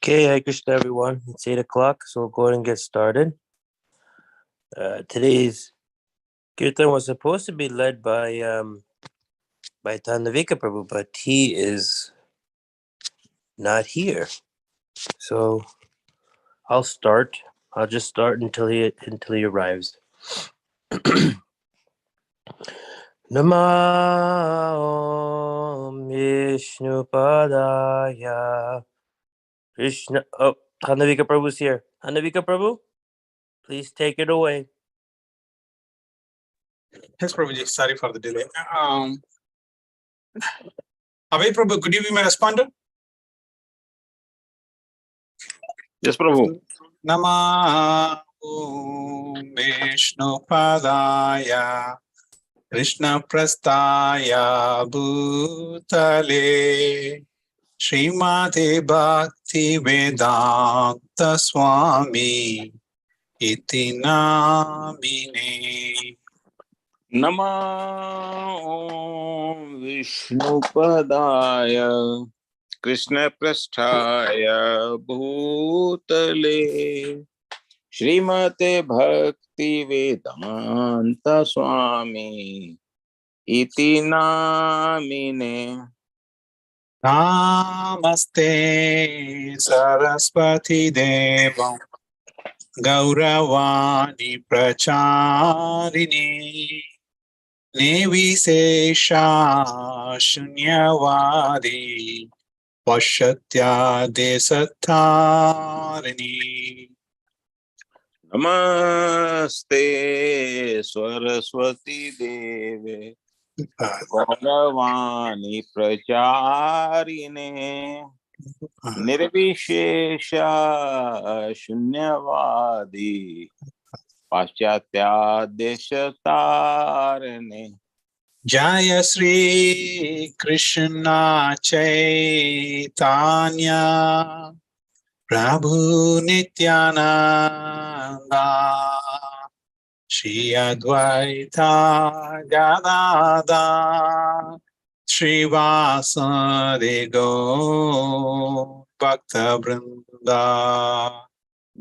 Okay, Hare Krishna, everyone. It's 8 o'clock, so we'll go ahead and get started. Today's kirtan was supposed to be led by Tandavika Prabhu, but he is not here. So I'll start. I'll just start until he arrives. Namah Vishnu Padaya Krishna. Oh, Tandavika Prabhu's here. Tandavika Prabhu, please take it away. Yes, Prabhuji. Sorry for the delay. Abhay Prabhu, could you be my respondent? Yes, Prabhu. Namah Vishnu Padaya Krishna Prastaya Bhutale Srimati Bhakti Vedanta Swami Iti Namine Namah Vishnupadaya Krishna Prasthaya Bhutale Srimate Bhakti Vedanta Swami Iti Namine Namaste Saraswati Devam Gauravani Pracharini Nivishesha Shunyavadi Pashatya Desatarini Namaste Saraswati Deve Gauravani Pracharine Nirvishesha Shunyavadi Paschatya Deshatarane Jaya Sri Krishna Chaitanya Prabhu Nityananda Shri Advaita Gadada Srivasadi Gaur Bhakta Vrinda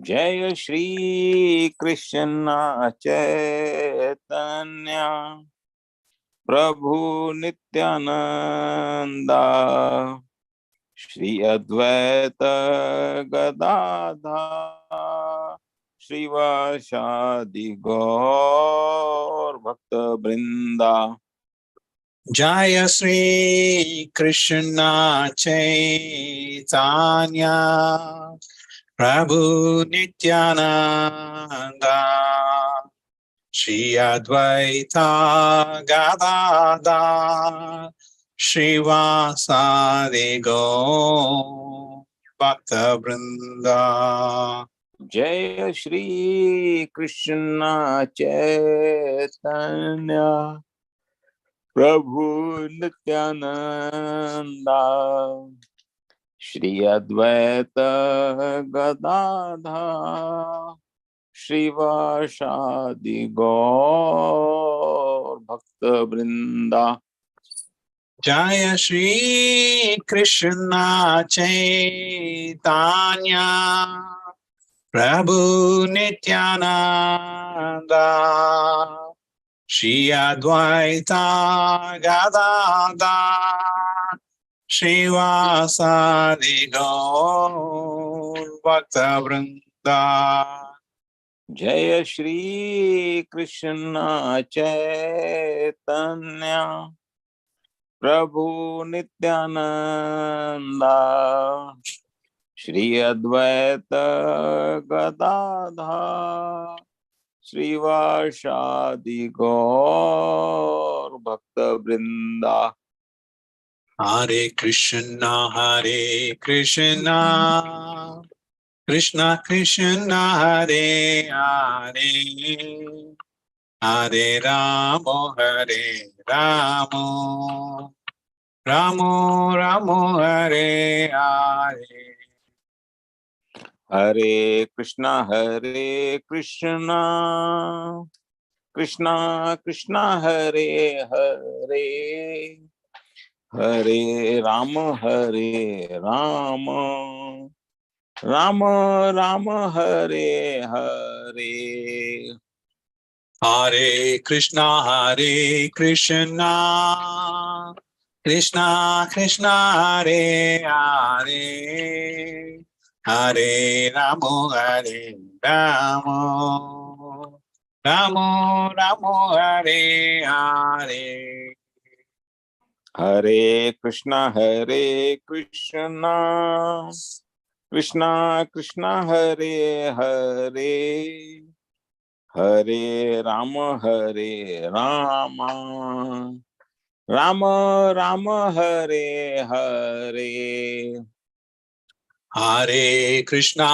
Jaya Shri Krishna Chaitanya Prabhu Nityananda Shri Advaita Gadadha Srivasadi Gaur Bhakta Vrinda Jaya Sri Krishna Chaitanya Prabhu Nityananda Shri Advaita Gadada Srivasadi Gaur Bhakta Vrinda Jaya Shri Krishna Chaitanya Prabhu Nityananda Shri Advaita Gadadha Srivasadi Gaur Bhakta Vrinda Jaya Shri Krishna Chaitanya Prabhu Nityananda Shri Advaita Gadada Srivasadi Gaur Bhakta Vrinda Jaya Shri Krishna Chaitanya Prabhu Nityananda Shri Advaita Gadadha Srivasadi Gaur Bhakta Vrinda Hare Krishna Krishna Krishna Hare Hare Hare Ramo Ramo Ramo Hare Hare Hare Krishna Krishna Krishna Hare Hare Hare Rama Ram Ram Hare Hare Hare Krishna Krishna Krishna Hare Hare Hare Hare Ramo Ramo Ramo Hare Hare Hare Krishna Krishna Krishna Hare Hare Hare Ram Ram Ram Hare Hare Hare Krishna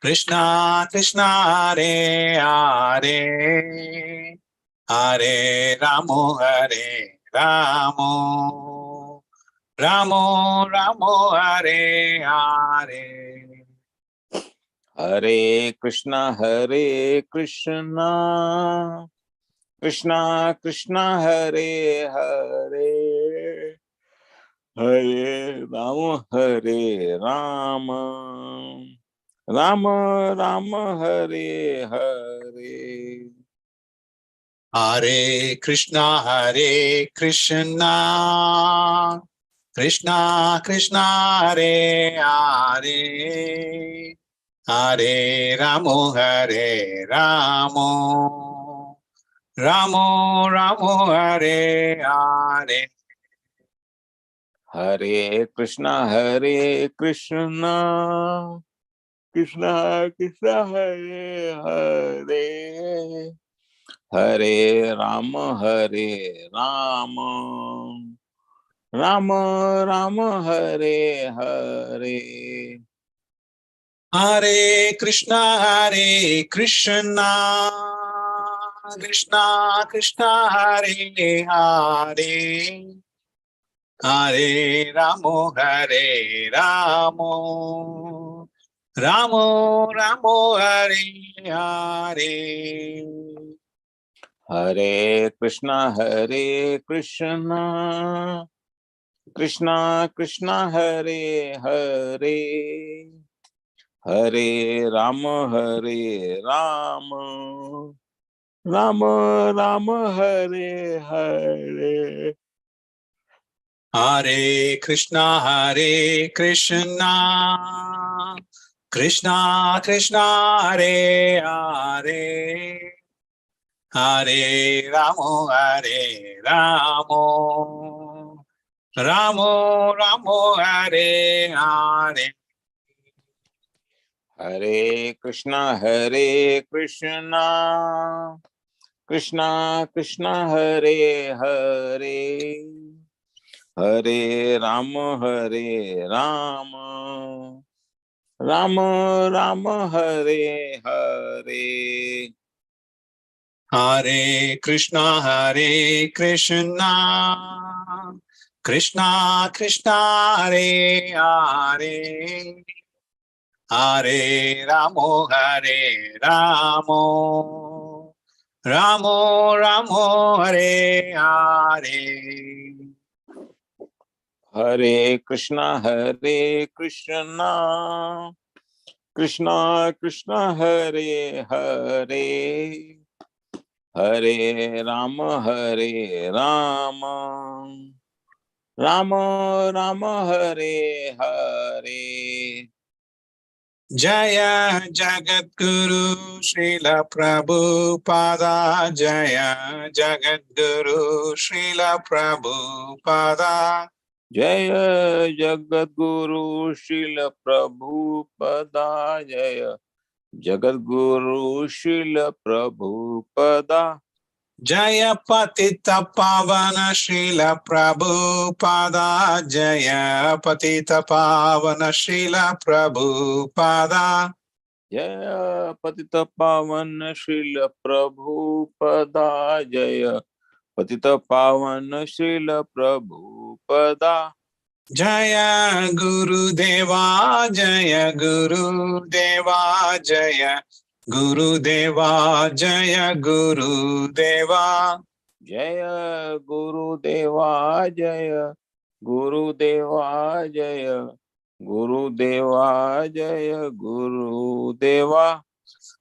Krishna Krishna Hare Hare Hare Ramo Ramo Ramo Hare Hare Hare Krishna Krishna Krishna Hare Hare Hare Ram Ram Ram Hare Hare Hare Krishna Krishna Krishna Hare Hare Hare Ramo Ramo Ramo Hare Hare Hare Krishna Krishna Krishna Hare Hare Hare Ram Ram Ram Hare Hare Hare Krishna Krishna Krishna Hare Hare Hare Ramo Ramo Ramo Hare Hare Hare Krishna Krishna Krishna Hare Hare Hare Ram Ram Ram Hare Hare Hare Krishna Krishna Krishna Hare Hare Hare Ramo Ramo Ramo Hare Hare Hare Krishna Krishna Krishna Hare Hare Hare Ram Ram Ram Hare Hare Hare Krishna Krishna Krishna Hare Hare Hare Ramo Ramo Hare Hare Hare Krishna Krishna Krishna Krishna Hare Hare Hare Ram Ram Ram Ram Hare Hare Jaya Jagadguru Srila Prabhupada Jaya Jagadguru Srila Prabhupada जय जगद्गुरु शिल प्रभुपदा जय जगद्गुरु शिल Prabhupada Jaya Patita Pavana Srila Prabhupada Jaya Patita Pavana Srila Prabhupada जय पतित पावन शिल प्रभुपदा जय पतित पावन शिल Prabhupada Jaya Guru Deva Jaya Guru Deva Jaya Guru Deva Jaya Guru Deva जय गुरुदेवा जय Gurudeva Jaya, Gurudeva Jaya, Gurudeva.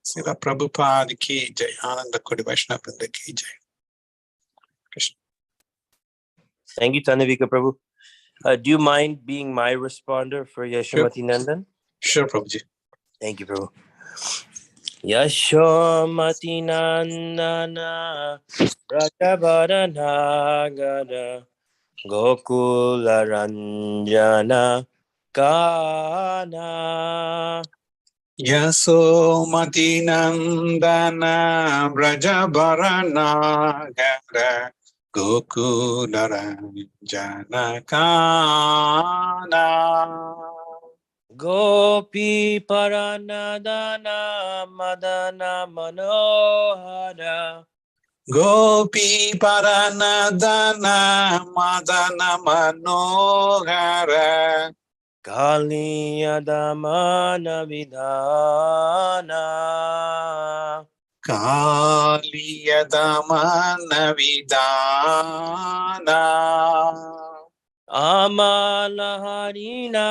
Srila Prabhupada ki jai, Ananda Kodi Vaishnava Vrinda ki jai. Krishna. Thank you, Tanavika Prabhu. Do you mind being my responder for Yashomati Nandan? Sure, Prabhuji. Thank you, Prabhu. Yashomati Nandana Ratabaranagara Gokula Ranjana Kana Yasomati Nandana Brajabarana Gara Gokudara Janakana Gopi Paranadana Madana Manohara Gopi Paranadana Madana Manohara Kaliyadamana Vidhana Kaliyadamana Vidana Amalaharina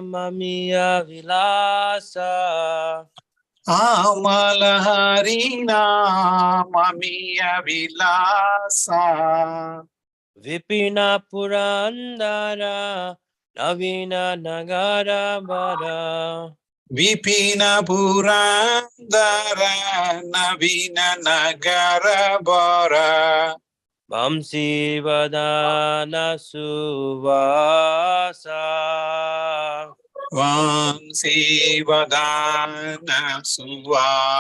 Mamiya Vilasa Amalaharina Mamiya Vilasa Vipina Purandara Navina Nagara Bara Vipina Purandara Navina Nagara Bara Vamsi Vadana Suvasa Vamsi Vadana Suvasa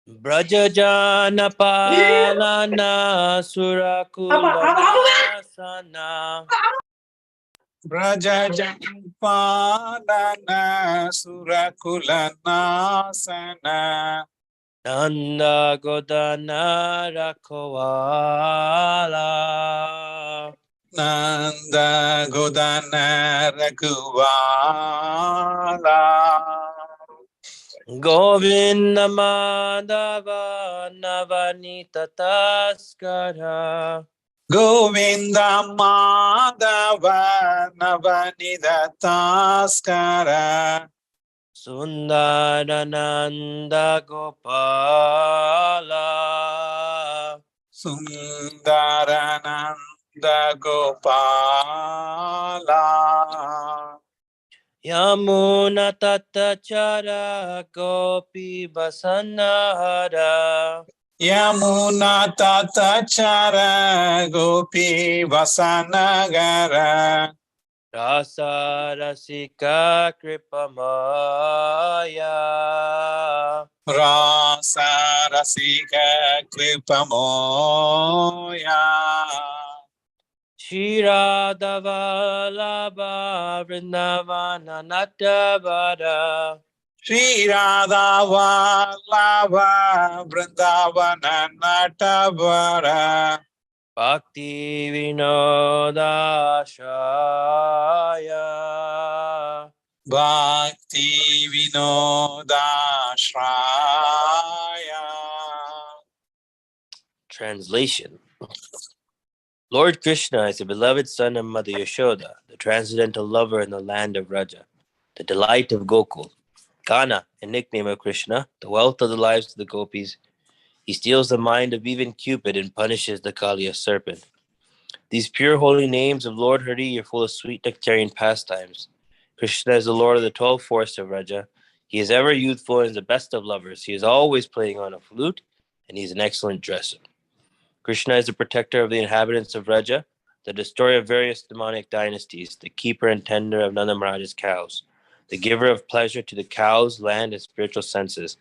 Brajajana Palana Surakulana Sana Braja Jampadana Surakulana Sana Nanda Godana Rakovala Nanda Godana Raguvala Govinda Madhava Navanita Taskara Govinda Madhava Navanida Taskara Sundarananda Gopala Sundarananda Gopala Yamuna Tatachara Gopi Basanahara Yamuna Tatachara Gopi Vasanagara Rasa Rasika Kripamaya Rasa Rasika Kripamoya Shiradhavalabha Vrindavana Natavara Shri Radha Vallabha Vrindavana Natavara Bhakti Vinodashaya Bhakti Vinodashraya. Translation. Lord Krishna is the beloved son of Mother Yashoda, the transcendental lover in the land of Raja, the delight of Gokul. Kana, a nickname of Krishna, the wealth of the lives of the gopis. He steals the mind of even Cupid and punishes the Kaliya serpent. These pure holy names of Lord Hari are full of sweet nectarian pastimes. Krishna is the Lord of the 12 forests of Raja. He is ever youthful and is the best of lovers. He is always playing on a flute, and he is an excellent dresser. Krishna is the protector of the inhabitants of Raja, the destroyer of various demonic dynasties, the keeper and tender of Nanda Maharaj's cows, the giver of pleasure to the cows, land, and spiritual senses,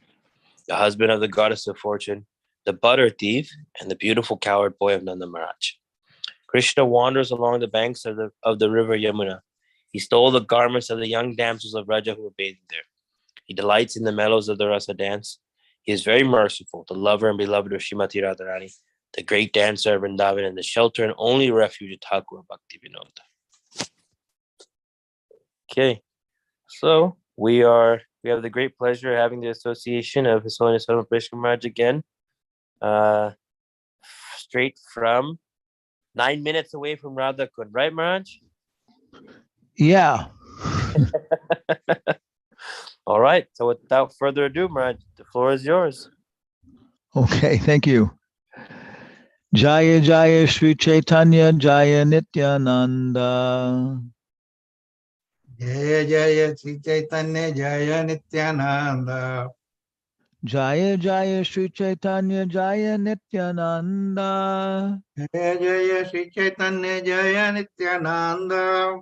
the husband of the goddess of fortune, the butter thief, and the beautiful coward boy of Nanda Maharaj. Krishna wanders along the banks of the river Yamuna. He stole the garments of the young damsels of Raja who were bathing there. He delights in the mellows of the rasa dance. He is very merciful, the lover and beloved of Srimati Radharani, the great dancer of Vrindavan, and the shelter and only refuge of Thakur Bhakti Vinod. Okay, so we have the great pleasure of having the association of His Holiness Sarva Prishna Maharaj again, straight from 9 minutes away from Radha Kund, right, Maharaj? Yeah. All right. So without further ado, Maharaj, the floor is yours. Okay, thank you. Jaya Jaya Sri Chaitanya Jaya Nityananda. Jaya Jaya Sri Chaitanya Jaya Nityananda. Jaya Jaya Sri Chaitanya Jaya Nityananda. Jaya Jaya Sri Chaitanya Jaya Nityananda.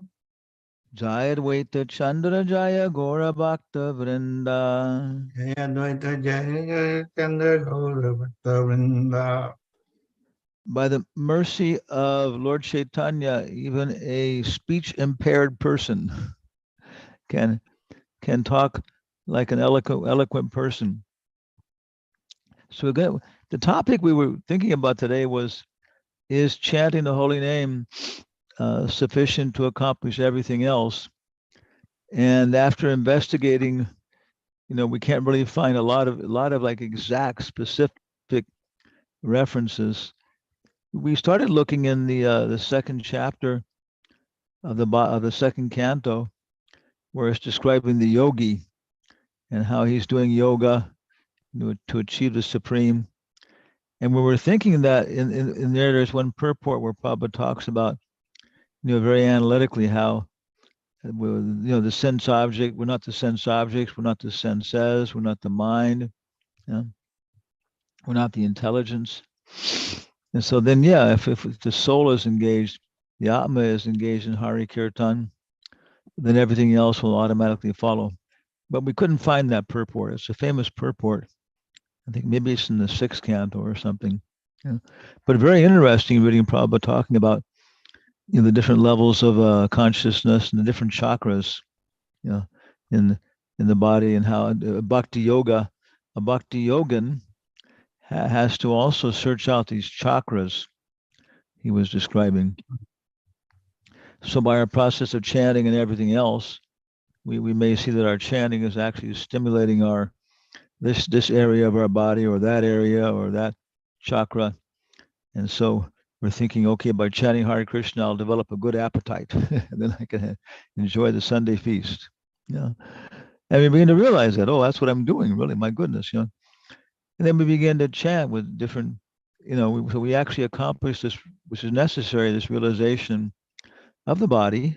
Jaya Advaita Chandra Jaya Gora Bhakta Vrinda. Jaya Advaita Jaya Jaya Chandra Gaura Bhakta Vrinda. By the mercy of Lord Chaitanya, even a speech impaired person can talk like an eloquent person. So again, the topic we were thinking about today was, is chanting the holy name sufficient to accomplish everything else? And after investigating, we can't really find a lot of like exact specific references. We started looking in the second chapter of the second canto, where it's describing the yogi and how he's doing yoga to achieve the supreme. And we were thinking that in there's one purport where Prabhupada talks about, very analytically how, the sense object, we're not the sense objects, we're not the senses, we're not the mind, we're not the intelligence. And so then, if the soul is engaged, the Atma is engaged in Hari Kirtan, then everything else will automatically follow. But we couldn't find that purport. It's a famous purport. I think maybe it's in the sixth canto or something. But very interesting reading Prabhupada talking about, the different levels of consciousness and the different chakras, in the body, and how a bhakti yogin has to also search out these chakras he was describing. So by our process of chanting and everything else, we may see that our chanting is actually stimulating this area of our body, or that area, or that chakra. And so we're thinking, okay, by chanting Hare Krishna, I'll develop a good appetite, and then I can enjoy the Sunday feast. And we begin to realize that, oh, that's what I'm doing, really, my goodness, And then we begin to chant with different, so we actually accomplish this, which is necessary, this realization of the body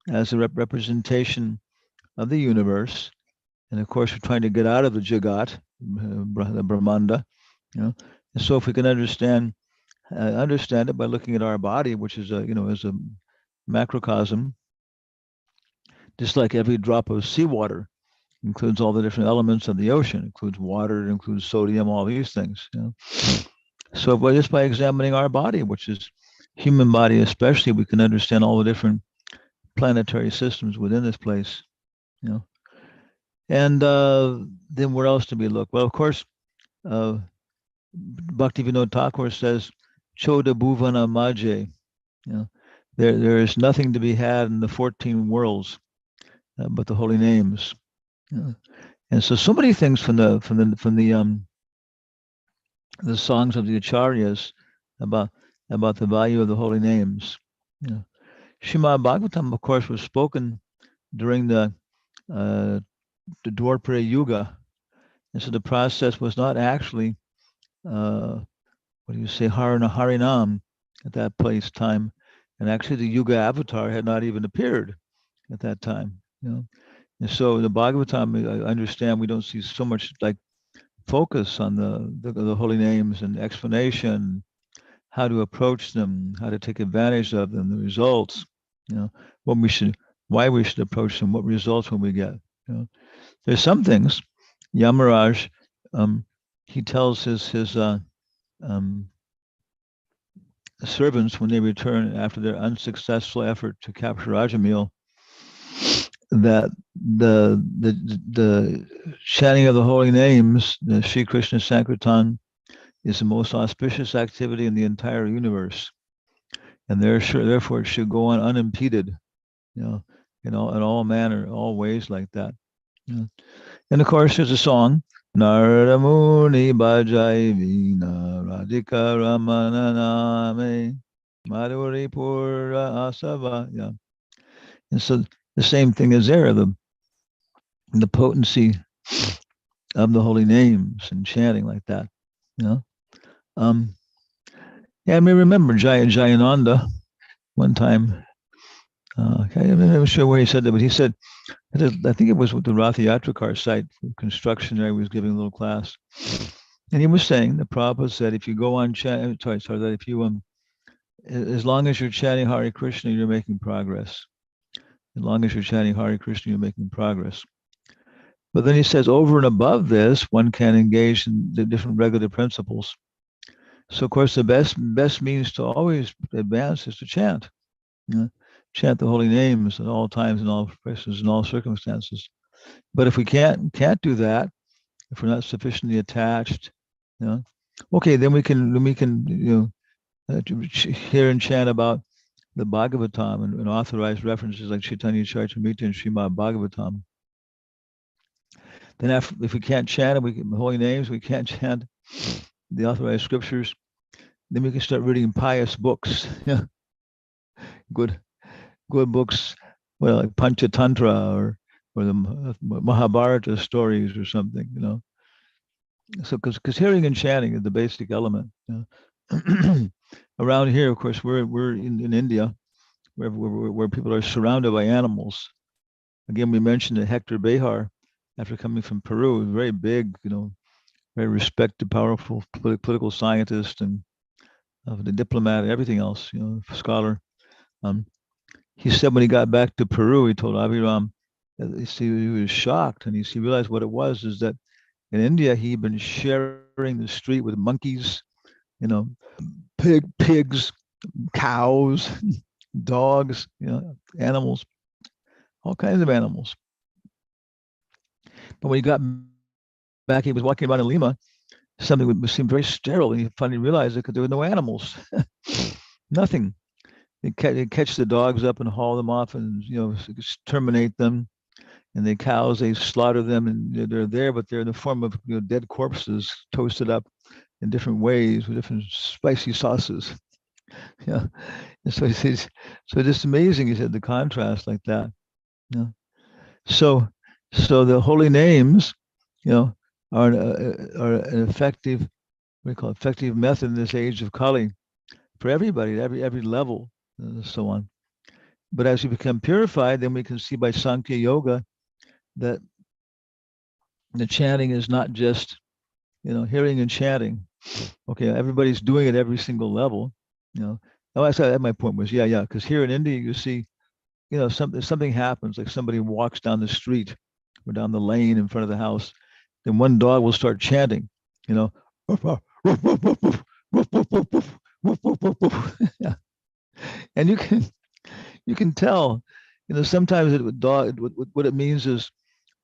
as a representation of the universe. And of course, we're trying to get out of the Jagat, the Brahmanda, And so if we can understand it by looking at our body, which is is a macrocosm, just like every drop of seawater includes all the different elements of the ocean, includes water, it includes sodium, all these things. So just by examining our body, which is human body especially, we can understand all the different planetary systems within this place. And then where else do we look? Well, of course, Bhaktivinoda Thakur says, Choda Bhuvana Maje. There is nothing to be had in the 14 worlds but the holy names. And so many things from the songs of the acharyas about the value of the holy names. Srimad Bhagavatam, of course, was spoken during the Dwapara Yuga, and so the process was not actually Harinam at that place time, and actually the Yuga avatar had not even appeared at that time. And so the Bhagavatam, I understand we don't see so much like focus on the holy names and explanation, how to approach them, how to take advantage of them, the results, why we should approach them, what results will we get. There's some things, Yamaraj, he tells his servants when they return after their unsuccessful effort to capture Rajamil, that the chanting of the holy names, the Sri Krishna Sankirtan, is the most auspicious activity in the entire universe, and therefore it should go on unimpeded, in all manner, all ways like that. And of course, there's a song, Narada Muni Bhajai Vina Radhika Ramana Name. Madhuri Pura Asava. Yeah. And so the same thing is there, the potency of the holy names and chanting like that. You know? Yeah, I may remember Jayananda one time. I'm not sure where he said that, but he said, I think it was with the Ratha Yatrakar site for construction there. He was giving a little class. And he was saying, the Prabhupada said, if you go on chat, sorry, that if you, as long as you're chanting Hare Krishna, you're making progress. As long as you're chanting Hare Krishna, you're making progress. But then he says, over and above this, one can engage in the different regulative principles. So, of course, the best means to always advance is to chant. You know, chant the holy names at all times, in all places, in all circumstances. But if we can't do that, if we're not sufficiently attached, you know, okay, then we can hear and chant about the Bhagavatam and authorized references like Chaitanya Charitamrita and Srimad Bhagavatam. Then if we can't chant the holy names, we can't chant the authorized scriptures, then we can start reading pious books. Yeah, good books, well, like Panchatantra or the Mahabharata stories or something, you know. So because hearing and chanting is the basic element. You know? Around here, of course, we're in India, where people are surrounded by animals. Again, we mentioned that Hector Behar, after coming from Peru, very big, you know, very respected, powerful political scientist and the diplomat and everything else, you know, scholar. He said when he got back to Peru, he told Aviram, he was shocked, and he realized what it was is that in India he'd been sharing the street with monkeys, you know, pigs, cows, dogs, you know, animals, all kinds of animals. But when he got back, he was walking about in Lima. Something would seem very sterile, and he finally realized it because there were no animals, nothing. They catch the dogs up and haul them off, and you know, terminate them. And the cows, they slaughter them, and they're there, but they're in the form of, you know, dead corpses, toasted up in different ways with different spicy sauces. Yeah, and so he says, so it's amazing. He said the contrast like that. Yeah. So the holy names, you know, are an effective, what do you call it, effective method in this age of Kali for everybody, at every level, and so on. But as we become purified, then we can see by Sankhya Yoga that the chanting is not just, you know, hearing and chanting. Okay, everybody's doing it every single level, you know. Oh, that's my point was, yeah, because here in India, you see, you know, something happens, like somebody walks down the street or down the lane in front of the house, then one dog will start chanting, you know, yeah. And you can tell, you know, sometimes what it means is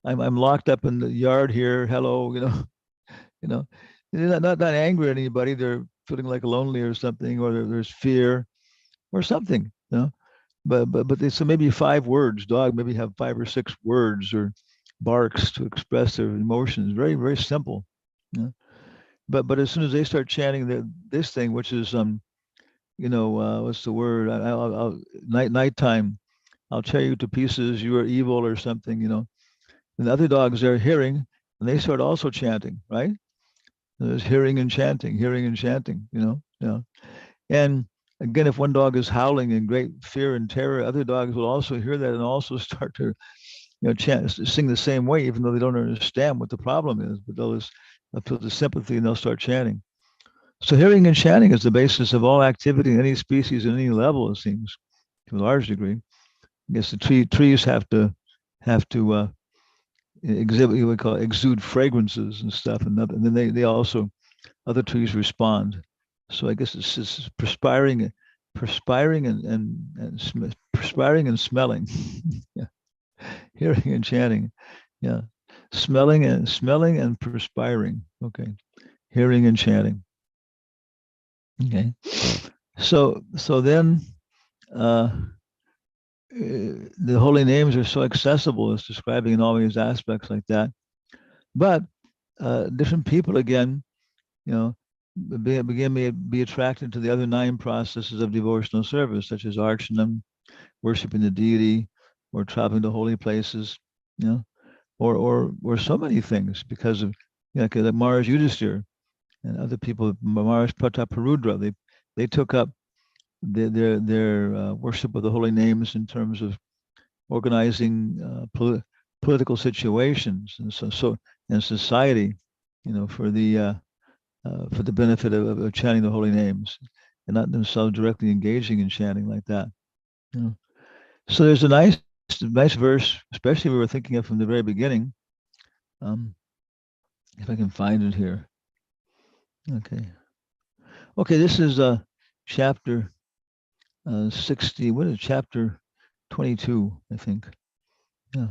I'm locked up in the yard here. Hello, you know, they're not angry at anybody. They're feeling like lonely or something, or there's fear or something, you know. But they, so maybe 5 words. Dog maybe have 5 or 6 words or barks to express their emotions. Very, very simple. You know? But as soon as they start chanting this thing, which is you know, what's the word? I'll nighttime. I'll tear you to pieces. You are evil or something. You know. And the other dogs are hearing, and they start also chanting. Right? There's hearing and chanting, you know. Yeah. And again, if one dog is howling in great fear and terror, other dogs will also hear that and also start to, you know, chant, sing the same way, even though they don't understand what the problem is. But they'll feel the sympathy and they'll start chanting. So hearing and chanting is the basis of all activity in any species at any level, it seems, to a large degree. I guess the trees have to exhibit, what we call exude fragrances and stuff, and then they also, other trees respond. So I guess it's just perspiring and perspiring and smelling. Yeah. Hearing and chanting. Yeah. Smelling and perspiring. Okay. Hearing and chanting. Okay. So then the holy names are so accessible as describing in all these aspects like that. But different people, again, you know, be attracted to the other 9 processes of devotional service, such as archanam, worshiping the deity, or traveling to holy places, you know, or so many things because of, you know, like Maharaj Yudhisthira and other people, Maharaj Prataparudra, they took up their worship of the holy names in terms of organizing political situations and so in society, you know, for the benefit of chanting the holy names, and not themselves directly engaging in chanting like that. You know? So there's a nice verse, especially we were thinking of from the very beginning. If I can find it here. Okay, this is chapter 60. What is it? Chapter 22, I think. Yeah.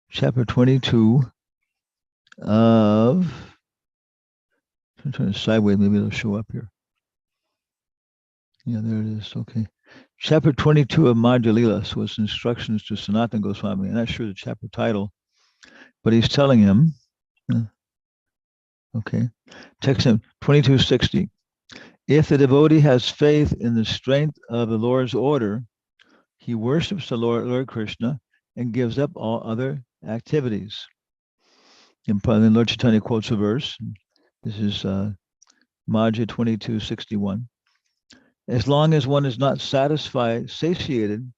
Chapter 22 of, I'm trying to sideways, maybe it'll show up here. Yeah, there it is. Okay. Chapter 22 of Madhya Lila, so it's instructions to Sanatana Goswami. I'm not sure the chapter title, but he's telling him, okay, text him 2260. If the devotee has faith in the strength of the Lord's order, he worships the Lord Krishna and gives up all other activities. And then Lord Chaitanya quotes a verse. This is Madhya 2261. As long as one is not satiated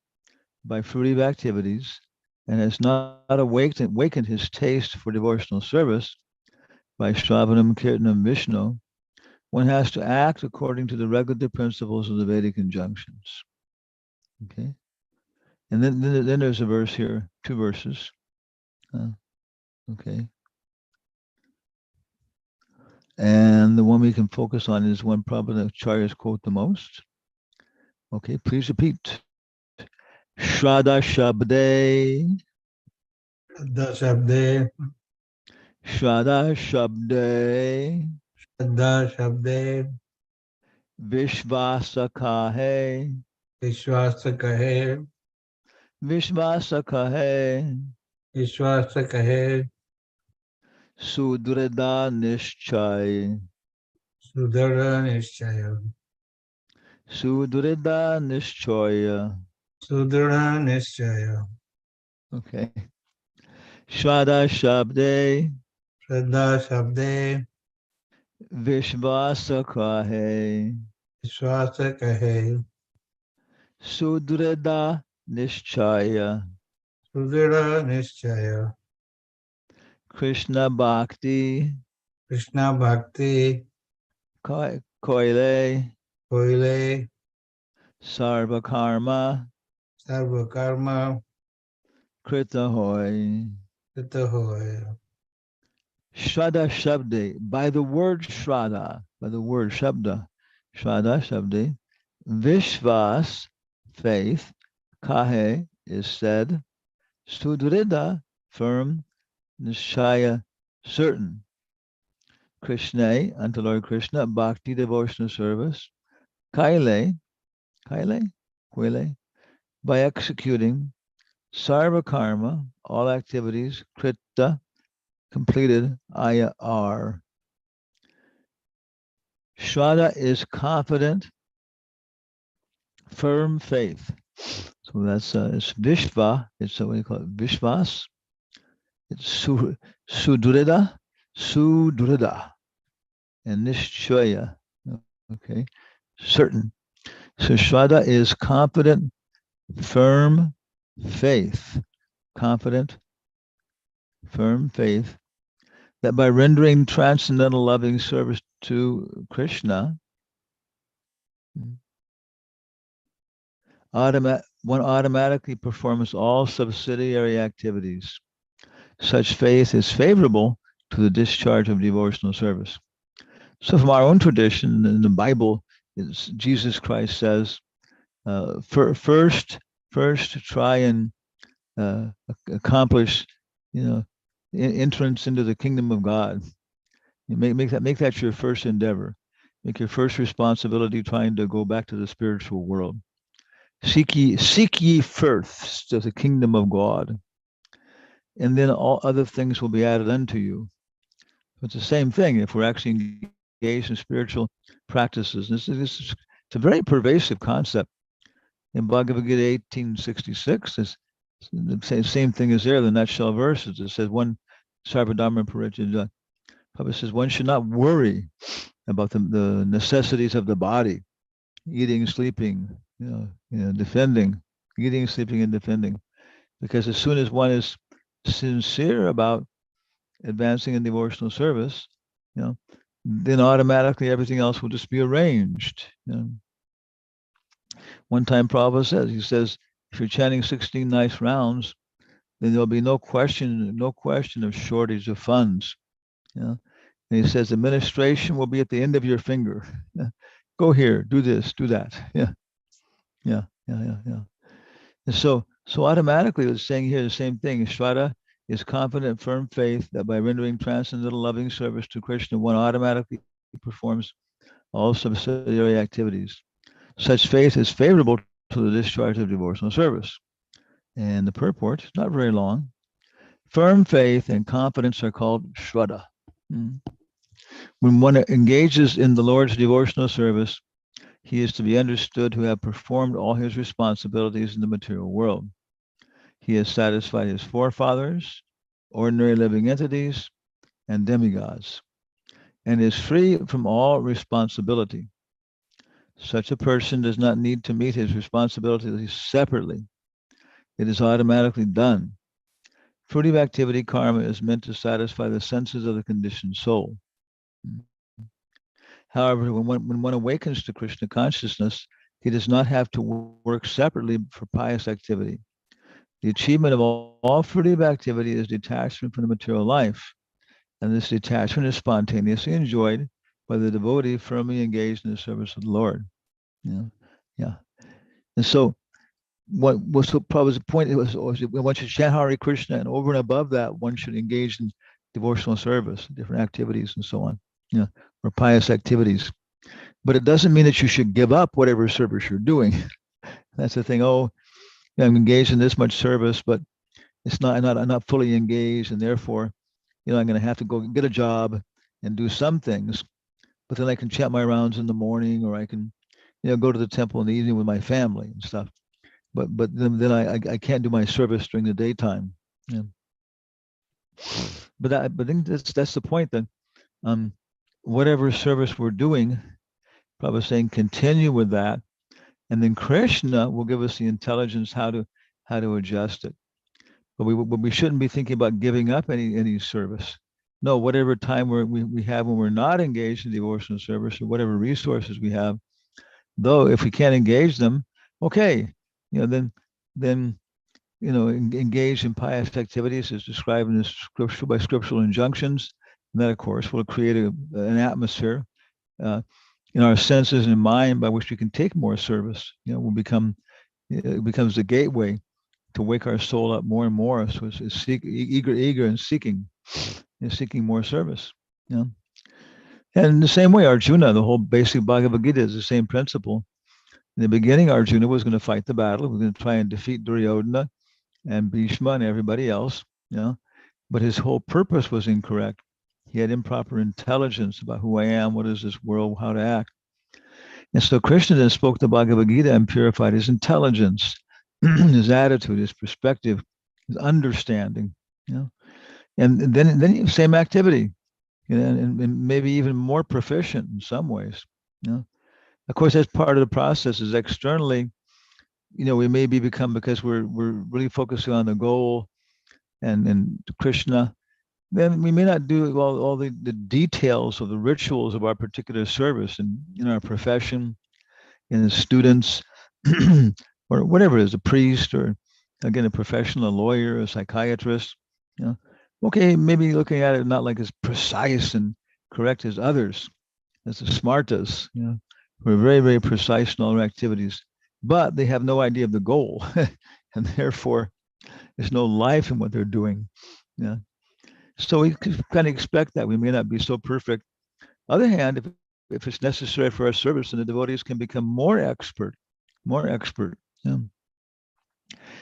by fruitive activities and has not awakened his taste for devotional service by Shravanam, Kirtanam, Vishnu, one has to act according to the regulative principles of the Vedic injunctions. Okay. And then there's a verse here, 2 verses. Okay. And the one we can focus on is one probably the acharyas quote the most. Okay, please repeat. Shraddha Shabde. Shraddha Shabde. Shraddha Shabde. Shraddha Shabde. Vishvasa Kahe. Vishwasa Kahe. Vishvasa Kahe. Vishwasa Kahe. Sudrida Nishchay. Sudara Nishchaya. Sudrida Nishchaya. Sudara Nishchaya. Okay. Shraddha Shabde. Shraddha Shabde. Vishvasa Kahe. Vishwasa Kahe. Sudrida Nishchaya. Sudara Nishchaya. Krishna Bhakti. Krishna Bhakti. Koile. Koile. Sarva Karma. Sarva Karma. Krita Hoy. Krita Hoy. Shraddha Shabde. By the word Shraddha, by the word Shabda, Shraddha Shabde, Vishvas, faith, Kahe is said, Sudrida, firm, Nishaya, certain. Krishna, unto Lord Krishna, Bhakti, devotional service, Kaile, by executing Sarva Karma, all activities, Krita, completed, Aya are. Shraddha is confident, firm faith. So that's it's Vishva. It's what do you call it? Vishvas. It's Sudrida, and Nishchaya. Okay, certain. So Shraddha is confident, firm faith. Confident, firm faith that by rendering transcendental loving service to Krishna, one automatically performs all subsidiary activities. Such faith is favorable to the discharge of devotional service. So from our own tradition in the Bible, Jesus Christ says, first try and accomplish, entrance into the kingdom of God. You make that your first endeavor. Make your first responsibility trying to go back to the spiritual world. Seek ye first the kingdom of God, and then all other things will be added unto you. It's the same thing if we're actually engaged in spiritual practices. It's a very pervasive concept. In Bhagavad Gita 1866, it's the same thing as there, the nutshell verses. It says one Sarvadharma Parijita. Prabhupada says one should not worry about the necessities of the body, eating, sleeping, defending, eating, sleeping, and defending. Because as soon as one is sincere about advancing in devotional service, then automatically everything else will just be arranged. One time Prabhupada says, if you're chanting 16 nice rounds, then there'll be no question of shortage of funds. And he says administration will be at the end of your finger. Go here, do this, do that. Yeah. And so automatically it's saying here the same thing. Shraddha is confident, firm faith that by rendering transcendental loving service to Krishna, one automatically performs all subsidiary activities. Such faith is favorable to the discharge of devotional service. And the purport, not very long. Firm faith and confidence are called Shraddha. When one engages in the Lord's devotional service, he is to be understood to have performed all his responsibilities in the material world. He has satisfied his forefathers, ordinary living entities, and demigods, and is free from all responsibility. Such a person does not need to meet his responsibilities separately. It is automatically done. Fruitive activity karma is meant to satisfy the senses of the conditioned soul. However, when one awakens to Krishna consciousness, he does not have to work separately for pious activity. The achievement of all fruitive activity is detachment from the material life, and this detachment is spontaneously enjoyed by the devotee firmly engaged in the service of the Lord. And so what was so probably the point was one should chant Hare Krishna, and over and above that, one should engage in devotional service, different activities, and so on, or pious activities. But it doesn't mean that you should give up whatever service you're doing. That's the thing. I'm engaged in this much service, but I'm not fully engaged, and therefore, I'm going to have to go get a job and do some things. But then I can chant my rounds in the morning, or I can, go to the temple in the evening with my family and stuff. But then I can't do my service during the daytime. But I think that's the point. That whatever service we're doing, Prabhupada is saying continue with that, and then Krishna will give us the intelligence how to adjust it. But we shouldn't be thinking about giving up any service. No, whatever time we have when we're not engaged in devotional service, or whatever resources we have, though if we can't engage them, okay, then engage in pious activities as described in by scriptural injunctions. And that, of course, will create an atmosphere in our senses and mind by which we can take more service. It becomes the gateway to wake our soul up more and more. So it's eager and seeking more service. And in the same way, Arjuna, the whole basic Bhagavad Gita is the same principle. In the beginning, Arjuna was going to fight the battle. He was going to try and defeat Duryodhana and Bhishma and everybody else. But his whole purpose was incorrect. He had improper intelligence about who I am, what is this world, how to act. And so Krishna then spoke the Bhagavad Gita and purified his intelligence, his attitude, his perspective, his understanding. And then same activity, and maybe even more proficient in some ways. Of course, that's part of the process. Is externally, we maybe become, because we're really focusing on the goal and Krishna, then we may not do all the details of the rituals of our particular service in our profession, in students, or whatever it is, a priest, or again, a professional, a lawyer, a psychiatrist. Okay, maybe looking at it not like as precise and correct as others, as the smartas, who are very, very precise in all their activities, but they have no idea of the goal, and therefore there's no life in what they're doing. So we kind of expect that we may not be so perfect. Other hand, if it's necessary for our service, then the devotees can become more expert.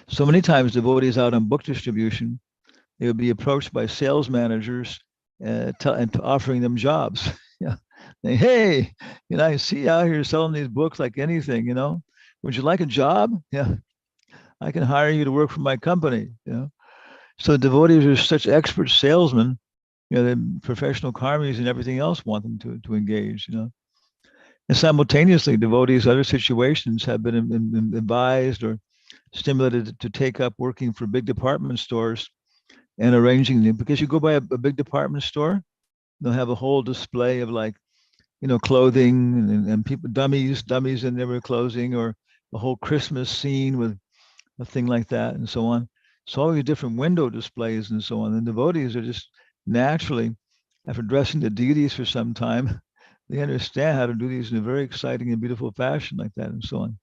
So many times devotees out on book distribution, they would be approached by sales managers and offering them jobs. Yeah. Hey, I see you out here selling these books like anything, Would you like a job? Yeah, I can hire you to work for my company, So devotees are such expert salesmen, the professional karmis and everything else want them to engage, And simultaneously, devotees, other situations have been advised or stimulated to take up working for big department stores and arranging them. Because you go by a big department store, they'll have a whole display of like, clothing and people, dummies in there with clothing, or a whole Christmas scene with a thing like that and so on. So all these different window displays and so on. And devotees are just naturally, after dressing the deities for some time, they understand how to do these in a very exciting and beautiful fashion like that and so on.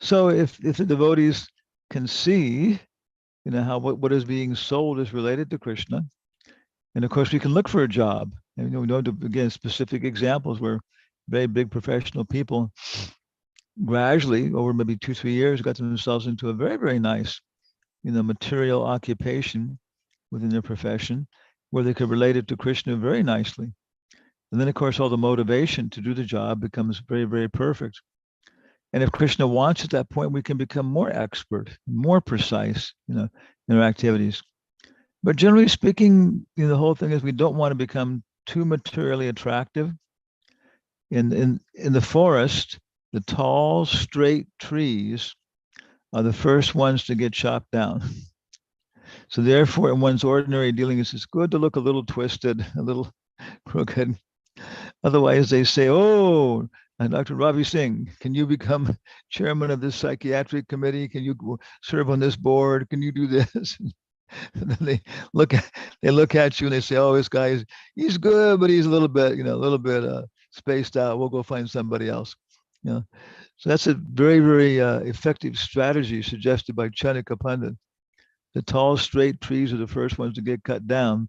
So if the devotees can see, how what is being sold is related to Krishna, and of course we can look for a job. And we know, again, specific examples where very big professional people gradually over maybe 2-3 years got themselves into a very, very nice, material occupation within their profession where they could relate it to Krishna very nicely. And then, of course, all the motivation to do the job becomes very, very perfect. And if Krishna wants at that point, we can become more expert, more precise, in our activities. But generally speaking, the whole thing is we don't want to become too materially attractive. In the forest, the tall, straight trees are the first ones to get chopped down. So therefore, in one's ordinary dealings, it's good to look a little twisted, a little crooked. Otherwise, they say, "Oh, and Dr. Ravi Singh, can you become chairman of this psychiatric committee? Can you serve on this board? Can you do this?" And then they look at you and they say, "Oh, this guy he's good, but he's a little bit, spaced out. We'll go find somebody else." So that's a very, very effective strategy suggested by Chanaka Pandit. The tall, straight trees are the first ones to get cut down.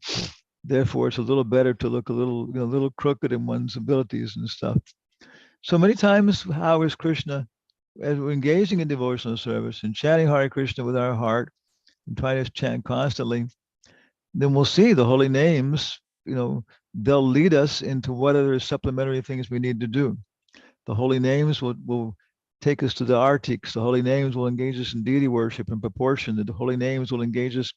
Therefore, it's a little better to look a little crooked in one's abilities and stuff. So many times, how is Krishna, as we're engaging in devotional service and chanting Hare Krishna with our heart and trying to chant constantly, then we'll see the holy names, they'll lead us into what other supplementary things we need to do. The holy names will take us to the artics. The holy names will engage us in deity worship in proportion. The holy names will engage us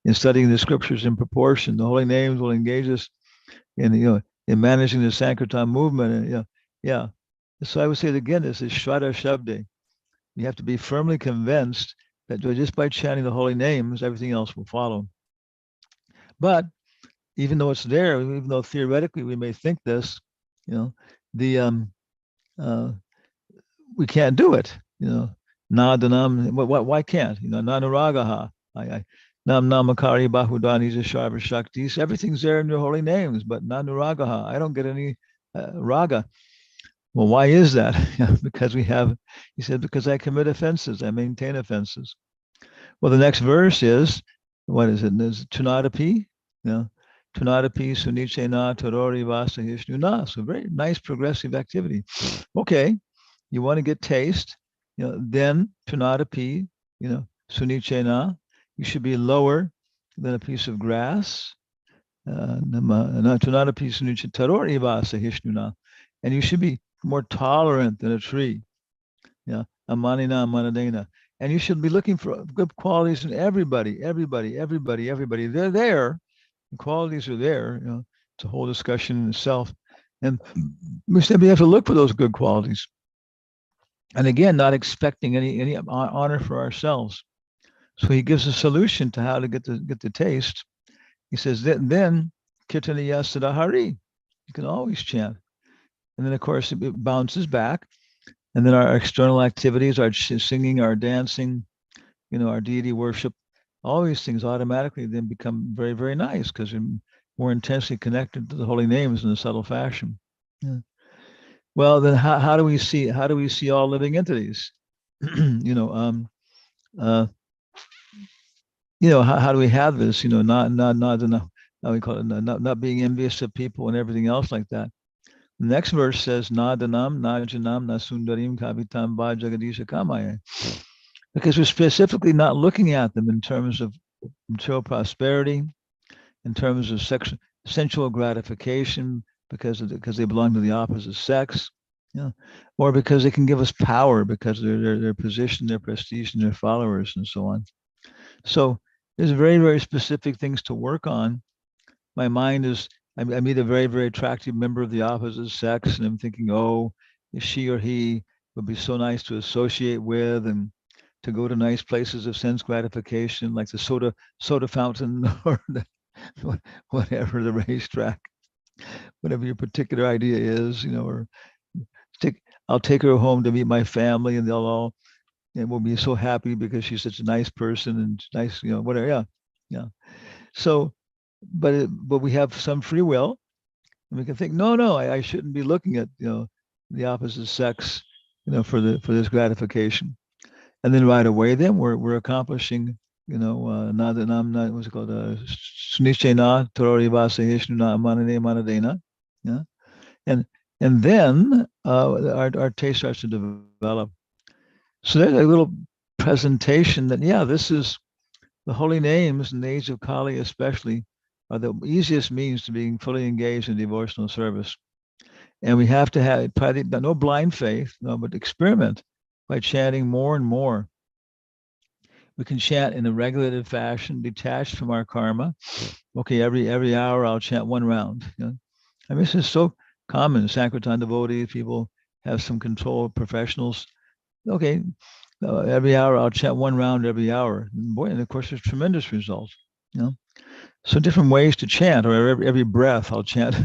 in studying the scriptures in proportion. The holy names will engage us in in managing the Sankirtan movement. And yeah. So I would say that again, this is Shraddha Shabde. You have to be firmly convinced that just by chanting the holy names, everything else will follow. But even though it's there, even though theoretically we may think this, we can't do it. Nadanam. Why can't? Nanuragaha. Nam Namakari Bahudani Sharva Shaktis. Everything's there in your holy names, but Nanuragaha. I don't get any raga. Well, why is that? Because he said, because I commit offenses, I maintain offenses. Well, the next verse is, what is it? Is Tunadapi? Tunadapi Sunichena Tarori Vasa Hishnuna. So very nice progressive activity. Okay, you want to get taste, then Tunadapi, Sunichena, you should be lower than a piece of grass. Tunadapi Sunichena Tarori Vasa Hishnuna. And you should be more tolerant than a tree. Amanina, manadena. And you should be looking for good qualities in everybody. They're there. The qualities are there. It's a whole discussion in itself. And we simply have to look for those good qualities. And again, not expecting any honor for ourselves. So he gives a solution to how to get the taste. He says, then Kirtaniya Sadahari. You can always chant. And then, of course, it bounces back. And then our external activities, our singing, our dancing, our deity worship, all these things automatically then become very, very nice because we're more intensely connected to the holy names in a subtle fashion. Yeah. Well, then how do we see all living entities? How do we have this? Not we call it not being envious of people and everything else like that. The next verse says, Nadanam, Najanam, Nasundarim, Kavitam, Va Jagadisha Kamaya. Because we're specifically not looking at them in terms of material prosperity, in terms of sensual gratification, because they belong to the opposite sex, or because they can give us power because their position, their prestige, and their followers, and so on. So there's very, very specific things to work on. My mind is, I meet a very, very attractive member of the opposite sex, and I'm thinking, oh, she or he would be so nice to associate with and to go to nice places of sense gratification, like the soda fountain or whatever, the racetrack, whatever your particular idea is, or I'll take her home to meet my family, and we'll be so happy because she's such a nice person and nice, whatever. Yeah. So, but we have some free will, and we can think, no, I shouldn't be looking at the opposite sex, for this gratification, and then right away, then we're accomplishing, what's it called, Sunichena Torori Vasahishnu Manane Manadena, yeah, and then our taste starts to develop. So there's a little presentation that, this is the holy names in the age of Kali, especially, are the easiest means to being fully engaged in devotional service. And we have to have no blind faith, but experiment by chanting more and more. We can chant in a regulated fashion, detached from our karma. Okay, every hour I'll chant one round. I mean, this is so common. Sankirtan devotees, people have some control, professionals. Okay, every hour I'll chant one round every hour. And of course, there's tremendous results. So different ways to chant, or every breath I'll chant.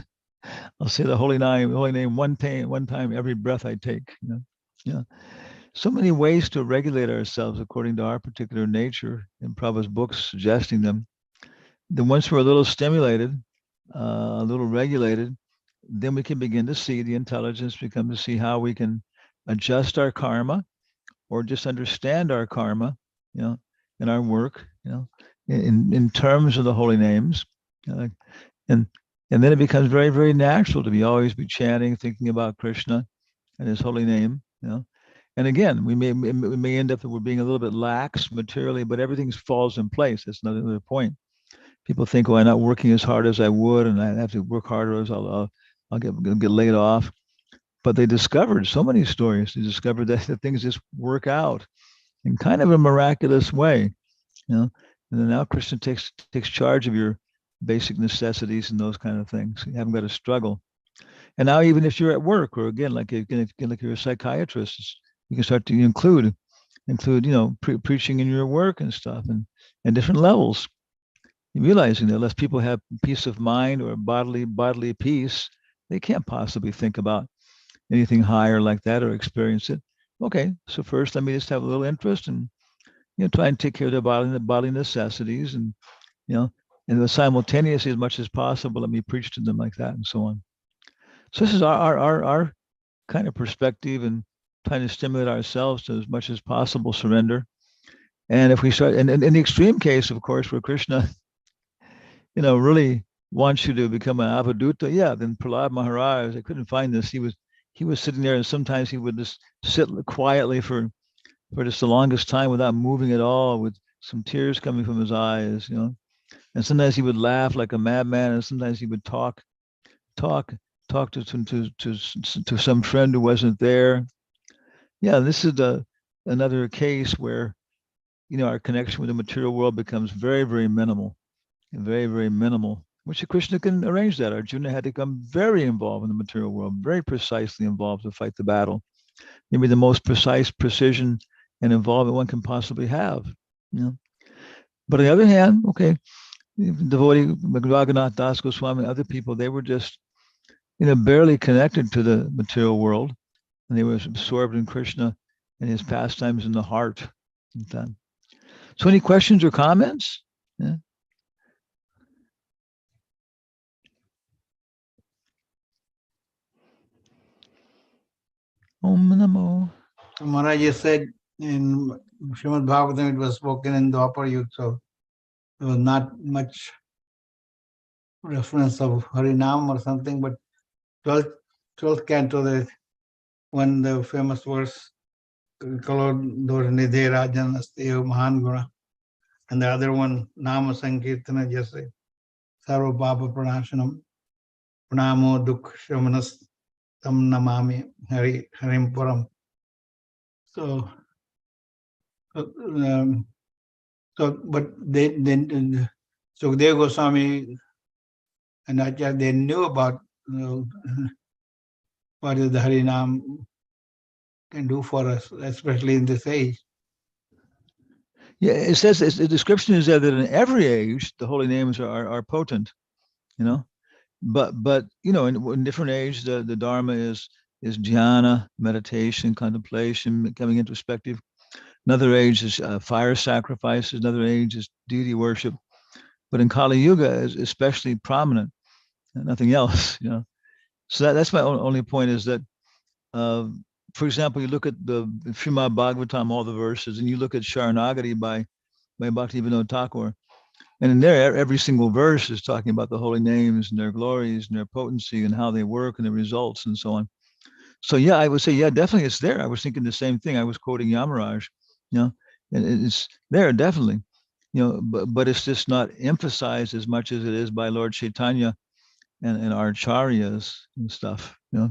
I'll say the holy name one time every breath I take. So many ways to regulate ourselves according to our particular nature, in Prabhupada's books suggesting them. Then once we're a little stimulated, a little regulated, then we can begin to see the intelligence, become to see how we can adjust our karma, or just understand our karma, in our work, in terms of the holy names, and then it becomes very, very natural to always be chanting, thinking about Krishna and His holy name, And again, we may end up that we're being a little bit lax materially, but everything falls in place. That's another point. People think, I'm not working as hard as I would, and I have to work harder, as I'll get laid off. But they discovered so many stories. They discovered that things just work out in kind of a miraculous way, And then now Krishna takes charge of your basic necessities and those kind of things. You haven't got to struggle. And now, even if you're at work, or again, like you're a psychiatrist, you can start to include preaching in your work and stuff, and different levels. You're realizing that unless people have peace of mind or bodily peace, they can't possibly think about anything higher like that or experience it. Okay, so first let me just have a little interest and try and take care of their bodily necessities, and and simultaneously, as much as possible, let me preach to them like that, and so on. So this is our kind of perspective, and trying to stimulate ourselves to, as much as possible, surrender. And if we start, and in the extreme case, of course, where Krishna, really wants you to become an avaduta, then Prahlad Maharaj, I couldn't find this. He was sitting there, and sometimes he would just sit quietly for just the longest time without moving at all, with some tears coming from his eyes, And sometimes he would laugh like a madman, and sometimes he would talk to some friend who wasn't there. This is another case where our connection with the material world becomes very, very minimal, very, very minimal. Which Krishna can arrange that. Arjuna had to become very involved in the material world, very precisely involved to fight the battle. Maybe the most precise precision and involvement one can possibly have. But on the other hand, okay, devotee Raghunath Das Goswami and other people, they were just barely connected to the material world, and they were absorbed in Krishna and his pastimes in the heart. So any questions or comments? Om Namo. Maharaj, you said in Srimad Bhagavatam it was spoken in Dwapar Yuga, so there was not much reference of Harinam or something, but 12th canto, there one the famous verse, Kalo Nidhe Rajan Astiyo Mahan Guna, and the other one, Nama Sankirtana Jase Sarva Papa Pranashanam. Pranamo Dukh Shamanas Tam Namami Harim Param. So, but then Sukadeva Goswami and Acharya, they knew about what is the Harinam can do for us, especially in this age. Yeah, it says the description is there that in every age the holy names are potent, but in different age the dharma is dhyana, meditation, contemplation, becoming introspective. Another age is fire sacrifices. Another age is deity worship. But in Kali Yuga is especially prominent, nothing else. So that's my only point is that, for example, you look at the Srimad Bhagavatam, all the verses, and you look at Sharanagati by Bhaktivinoda Thakur, and in there, every single verse is talking about the holy names and their glories and their potency and how they work and the results and so on. So yeah, I would say, yeah, definitely it's there. I was thinking the same thing. I was quoting Yamaraj, and it's there definitely, but it's just not emphasized as much as it is by Lord Chaitanya and our acharyas and stuff. Yeah.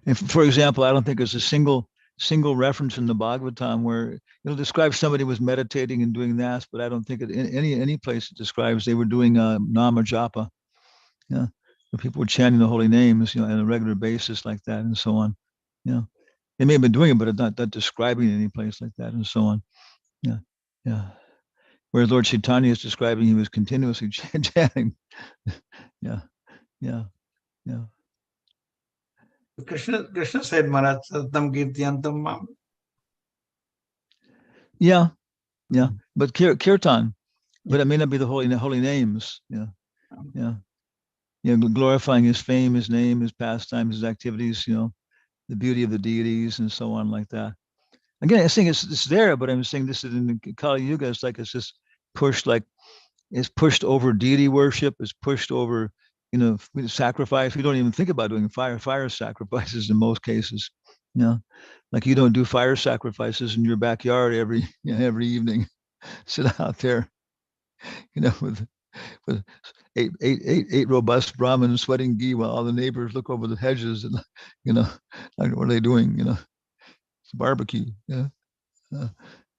And for example, I don't think there's a single reference in the Bhagavatam where it'll describe somebody was meditating and doing that, but I don't think in any place it describes they were doing nama japa. Yeah, where people were chanting the holy names, on a regular basis like that, and so on. They may have been doing it, but not describing any place like that, and so on. Yeah. Whereas Lord Chaitanya is describing he was continuously chanting. Yeah. Krishna said, Maharaj, Satam Kirtiyantam Mam. Yeah. But kirtan, but it may not be the holy names. Yeah. Glorifying his fame, his name, his pastimes, his activities, the beauty of the deities and so on like that. Again, I think it's there, but I'm saying this is in the Kali Yuga, it's like it's just pushed, like it's pushed over deity worship, it's pushed over, sacrifice. We don't even think about doing fire sacrifices in most cases. Like you don't do fire sacrifices in your backyard every evening. Sit out there, with eight robust Brahmins sweating ghee while all the neighbors look over the hedges and, like, what are they doing? It's barbecue. Yeah.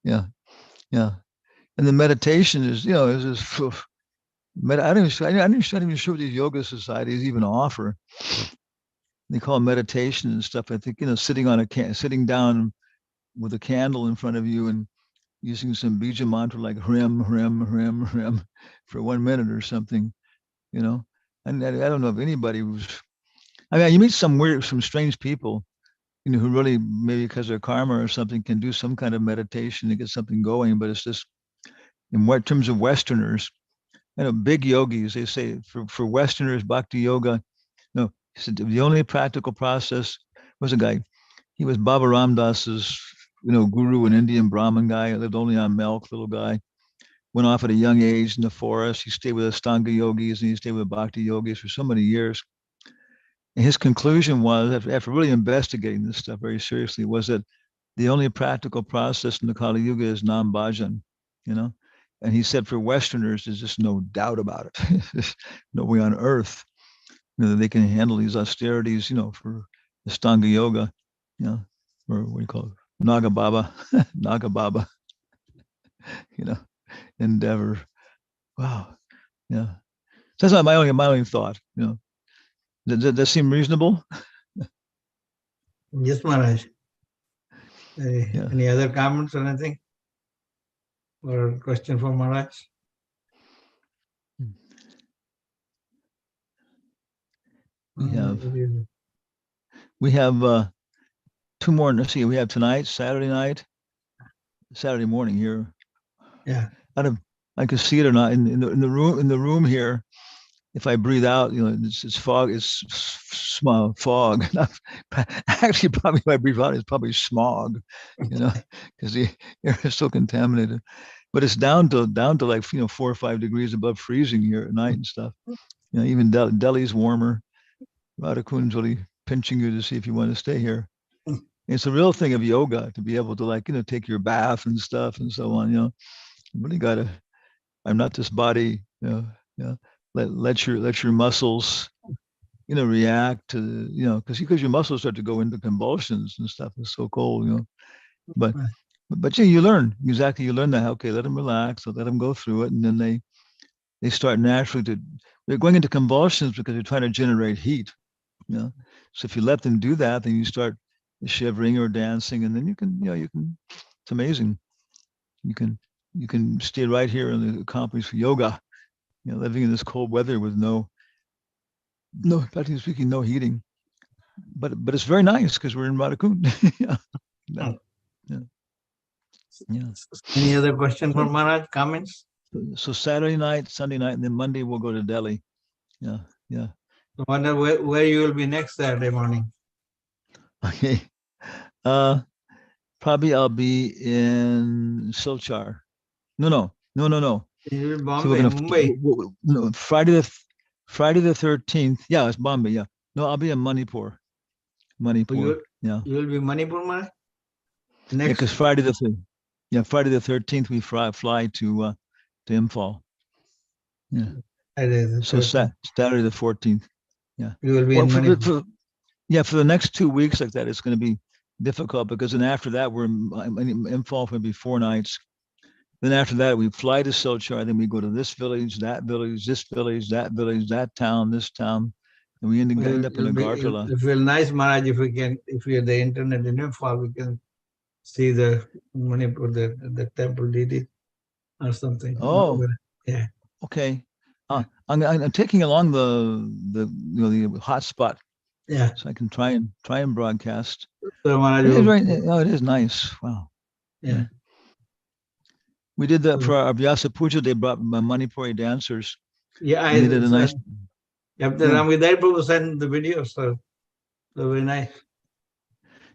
Yeah. And the meditation is, is just, I'm not even sure what these yoga societies even offer. They call it meditation and stuff. I think, sitting down with a candle in front of you and using some bija mantra like hrim, hrim, hrim, hrim for 1 minute or something, and I don't know if anybody was, you meet some strange people, who really, maybe because of karma or something, can do some kind of meditation to get something going, but it's just, in terms of Westerners, big yogis, they say for Westerners, bhakti yoga, he said the only practical process was a guy, he was Baba Ramdas's, guru, an Indian Brahmin guy, lived only on milk, little guy, went off at a young age in the forest. He stayed with Astanga yogis and he stayed with bhakti yogis for so many years. And his conclusion was, after really investigating this stuff very seriously, was that the only practical process in the Kali Yuga is nam-bhajan, And he said for Westerners, there's just no doubt about it. There's no way on earth, that they can handle these austerities, for Astanga yoga, or what do you call it? Naga Baba, Naga Baba, endeavor. Wow. Yeah. So that's not my only thought, Does that seem reasonable? Yes, Maharaj. Any other comments or anything? Or question for Maharaj? We have 2 more. Let's see. We have tonight, Saturday morning here. Yeah. I can see it or not in the room here. If I breathe out, it's fog. It's smog, fog. Actually, probably if I breathe out, it's probably smog. Because the air is so contaminated. But it's down to like 4 or 5 degrees above freezing here at night and stuff. Even Delhi's warmer. Radhakun's really pinching you to see if you want to stay here. It's a real thing of yoga to be able to take your bath and stuff and so on. You really gotta. I'm not this body. Yeah. let your muscles, react to, because your muscles start to go into convulsions and stuff. It's so cold. But you learn exactly. You learn that. Okay, let them relax. Let them go through it, and then they start naturally to. They're going into convulsions because they're trying to generate heat. So if you let them do that, then you start shivering or dancing, and then you can. It's amazing. You can stay right here and accomplish yoga. Living in this cold weather with no, practically speaking, no heating. But it's very nice because we're in Radhakund. Yeah. Any other question for Maharaj? Comments? So Saturday night, Sunday night, and then Monday we'll go to Delhi. Yeah. I wonder where you will be next Saturday morning. Okay. Probably I'll be in Silchar. No. You will be Bombay, Mumbai. No, Friday the 13th. Yeah, it's Bombay. Yeah. No, I'll be in Manipur. You Yeah. will be Manipur, Maharaj? Yeah, because Friday the 13th we fly to Imphal. Yeah. So Saturday the 14th. Yeah. You will be in Manipur. For the next 2 weeks like that, it's going to be difficult because then after that we're in Imphal for maybe 4 nights. Then after that we fly to Silchar. Then we go to this village, that village, this village, that town, this town, and we end up in Agartala. It will nice, Maharaj, if we have the internet in Imphal, we can see the Manipur, the temple did it or something. Oh, yeah. Okay. I'm taking along the hotspot. Yeah. So I can try and broadcast. So Maharaj, it is nice. Wow. Yeah. We did that for our Vyasa Puja. They brought Manipuri dancers. Yeah, they did a nice. Ramvidai Prabhu sent the video, so very nice.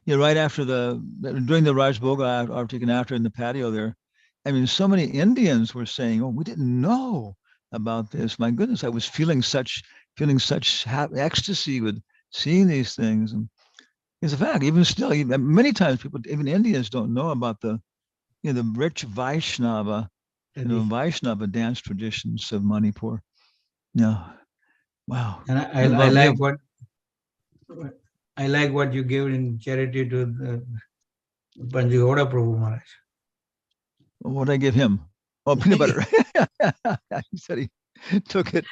Yeah, right after during the Raj Bhoga, I've taken after in the patio there. I mean, so many Indians were saying, "Oh, we didn't know about this. My goodness, I was feeling such ecstasy with seeing these things." And it's a fact. Even still, many times people, even Indians, don't know about the rich Vaishnava, Vaishnava dance traditions of Manipur. Yeah, wow. And I like what you gave in charity to the Panjagoda Prabhu Maharaj. What did I give him? Oh, peanut butter. He said he took it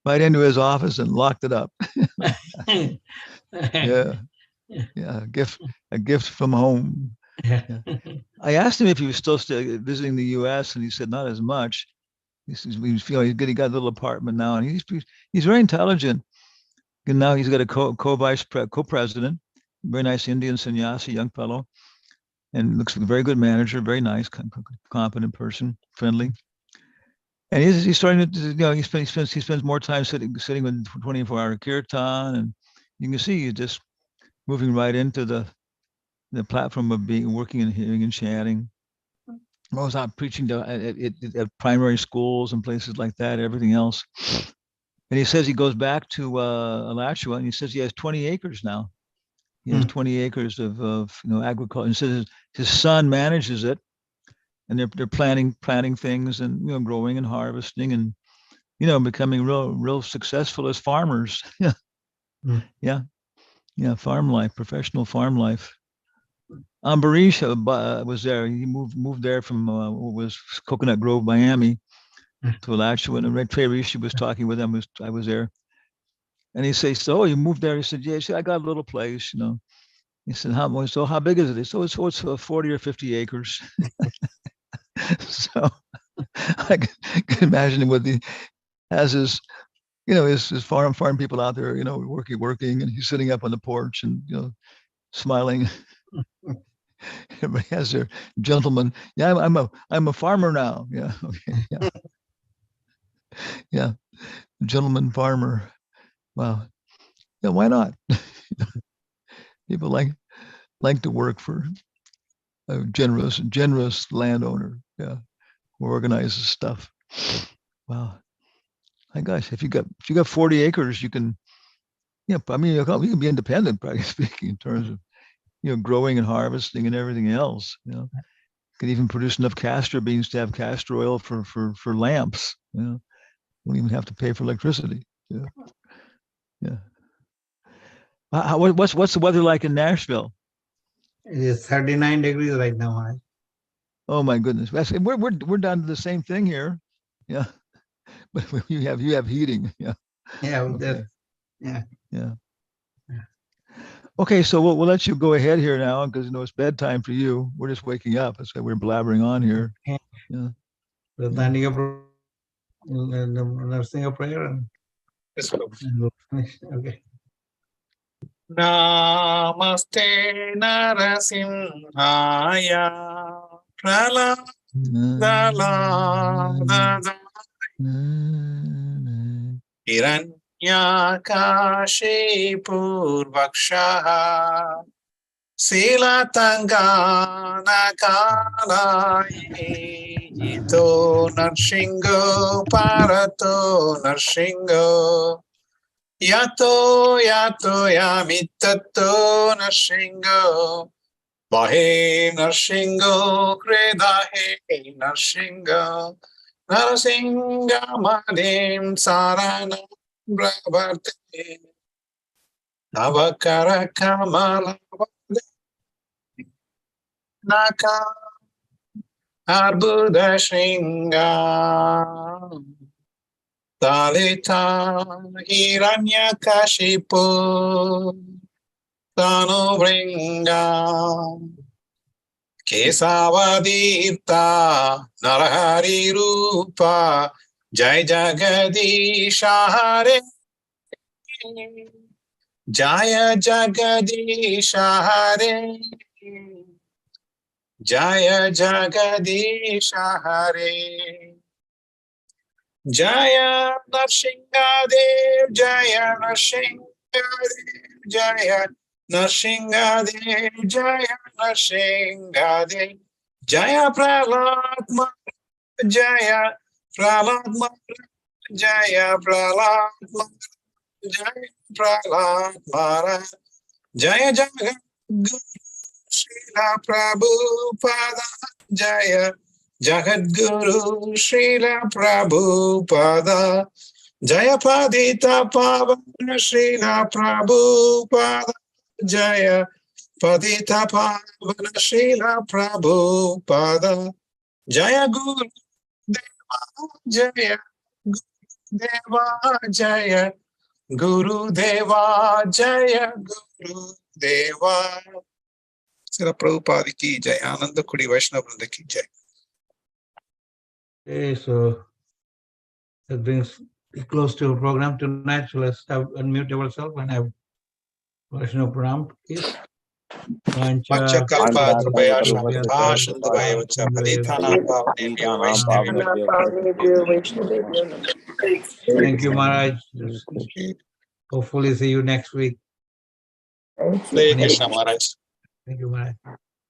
right into his office and locked it up. Yeah. A gift from home. Yeah. I asked him if he was still visiting the U.S. and he said not as much. He says he got a little apartment now, and he's very intelligent. And now he's got a co-president, very nice Indian sannyasi, young fellow, and looks like a very good manager, very nice, competent person, friendly. And he's starting to, he spends more time sitting with 24-hour kirtan, and you can see he's just moving right into the platform of working and hearing and chanting. I was out preaching at primary schools and places like that, everything else. And he says he goes back to Alachua, and he says he has 20 acres now. He has 20 acres of agriculture. And says his son manages it, and they're planting things and growing and harvesting and becoming real successful as farmers. Yeah, farm life, professional farm life. Ambarish was there. He moved there from was Coconut Grove, Miami, to Alachua, and Red Trey Rishi was talking with him. I was there, and he says, "So you moved there?" He said, "Yeah." I got a little place, He said, "How big is it?" So it's 40 or 50 acres. So I can imagine what he has his farm people out there, working, and he's sitting up on the porch and smiling. Everybody has their gentleman. Yeah, I'm a farmer now. Yeah, okay, yeah, yeah, gentleman farmer. Wow, yeah, why not? People like to work for a generous landowner. Yeah, who organizes stuff. Wow, my gosh, if you got 40 acres, you can, I mean, you can be independent, practically speaking, in terms of growing and harvesting and everything else. Can even produce enough castor beans to have castor oil for lamps. Won't even have to pay for electricity. Yeah. Yeah. What's the weather like in Nashville? It is 39 degrees right now, Maharaj. Oh my goodness. We're down to the same thing here. Yeah. But you have heating. Yeah. Yeah, Okay. yeah. Yeah. Okay, so we'll let you go ahead here now because it's bedtime for you. We're just waking up. That's why we're blabbering on here. Yeah. So standing up, nursing a prayer, and we'll finish. Okay. Namaste Narasimhaya Praladada Hiranyakashi Purvakshaha Silatangana Kalaye Ito Narshingo Parato Narshingo Yato yamitato Narshingo Bahe Narshingo Kredahe Narshingo Narsinga Madim Sarana Brabarte Navakara Kamala Naka Arbuda Shringa Talita Hiranyakashipu Tanuvringa Kesavadipta Narahari Rupa Jai Jagadisha Hare Jaya Jagadisha Hare Jaya Jagadisha Hare Jaya Narshingadev, Jaya Narshingadev, Jaya Narshingadev, Jaya Narshingadev, Jaya Pralatma, Jaya Pralatma, Jaya Pralatma, Jaya Pralatma, Jaya Jagat Srila Prabhupada, Jaya Jagadguru Srila Prabhupada Jaya Padita Pavana Srila Prabhupada Jaya Padita Pavana Srila Prabhupada Jaya Guru Deva Jaya Guru Deva Jaya Guru Deva Srila Prabhupada ki Jai Ananda Kudi Vaishnava Vrinda ki Jai. Okay, so that brings close to our program tonight. So let's unmute ourselves and have Vaishnava Pranam, please. Panchakalpadrupaya Shravata Shandavaya Vacha Padithanam Pavanebhyo Vaishnavebhyo. Thank you, Maharaj. Hopefully see you next week. Hare Krishna Maharaj. Thank you, Maharaj.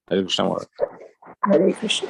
Hare Krishna. Hare Krishna.